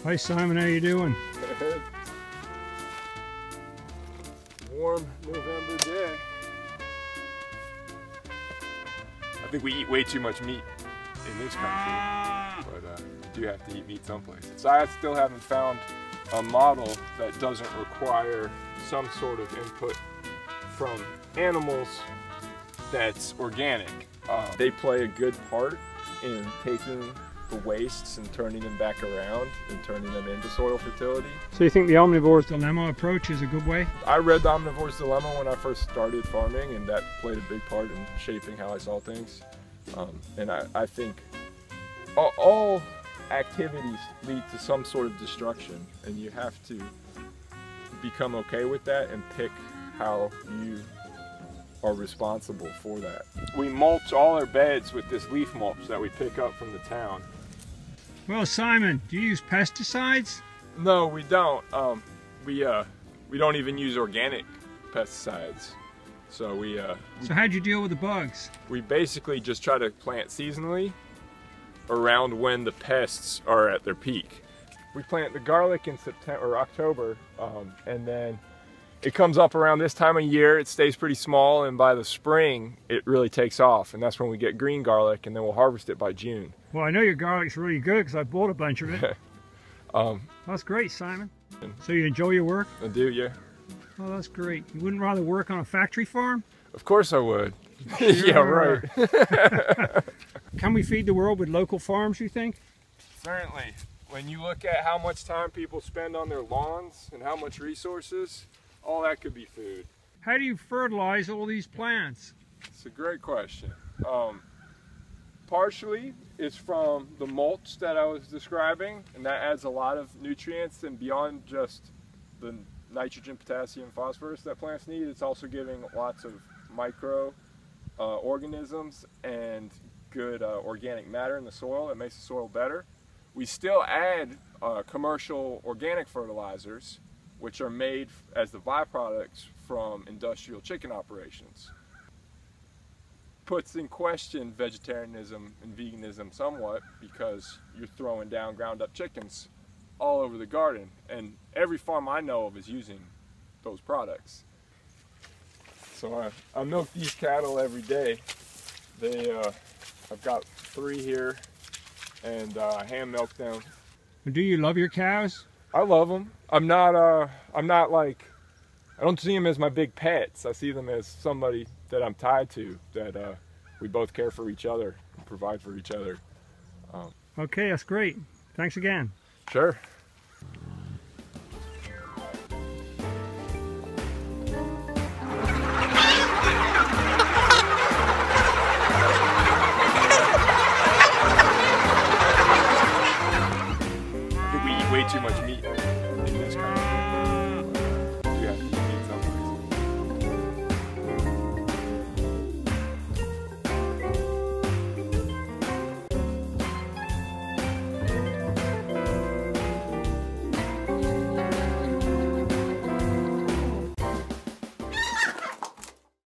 Hi Simon, how you doing? Warm November day. I think we eat way too much meat in this country, but do have to eat meat someplace. So I still haven't found a model that doesn't require some sort of input from animals that's organic. They play a good part in taking the wastes and turning them back around and turning them into soil fertility. So you think the omnivore's dilemma approach is a good way? I read the omnivore's dilemma when I first started farming, and that played a big part in shaping how I saw things. And I think all activities lead to some sort of destruction, and you have to become okay with that and pick how you are responsible for that. We mulch all our beds with this leaf mulch that we pick up from the town. Well, Simon, do you use pesticides? No, we don't. We don't even use organic pesticides. So So how'd you deal with the bugs? We basically just try to plant seasonally around when the pests are at their peak. We plant the garlic in September or October, and then it comes up around this time of year. It stays pretty small, and by the spring it really takes off, and that's when we get green garlic, and then we'll harvest it by June. Well, I know your garlic's really good because I bought a bunch of it. That's great, Simon. So you enjoy your work? I do, yeah. Oh, that's great. You wouldn't rather work on a factory farm? Of course I would. Yeah, right. Can we feed the world with local farms, you think? Certainly. When you look at how much time people spend on their lawns and how much resources, all that could be food. How do you fertilize all these plants? It's a great question. Partially it's from the mulch that I was describing, and that adds a lot of nutrients, and beyond just the nitrogen, potassium, phosphorus that plants need, it's also giving lots of micro organisms and good organic matter in the soil. It makes the soil better. We still add commercial organic fertilizers, which are made as the byproducts from industrial chicken operations. Puts in question vegetarianism and veganism somewhat, because you're throwing down ground up chickens all over the garden, and every farm I know of is using those products. So I milk these cattle every day. I've got 3 here, and I hand milk them. Do you love your cows? I love them. I'm not like, I don't see them as my big pets. I see them as somebody that I'm tied to, that we both care for each other and provide for each other. Okay, that's great. Thanks again. Sure. I think we eat way too much meat.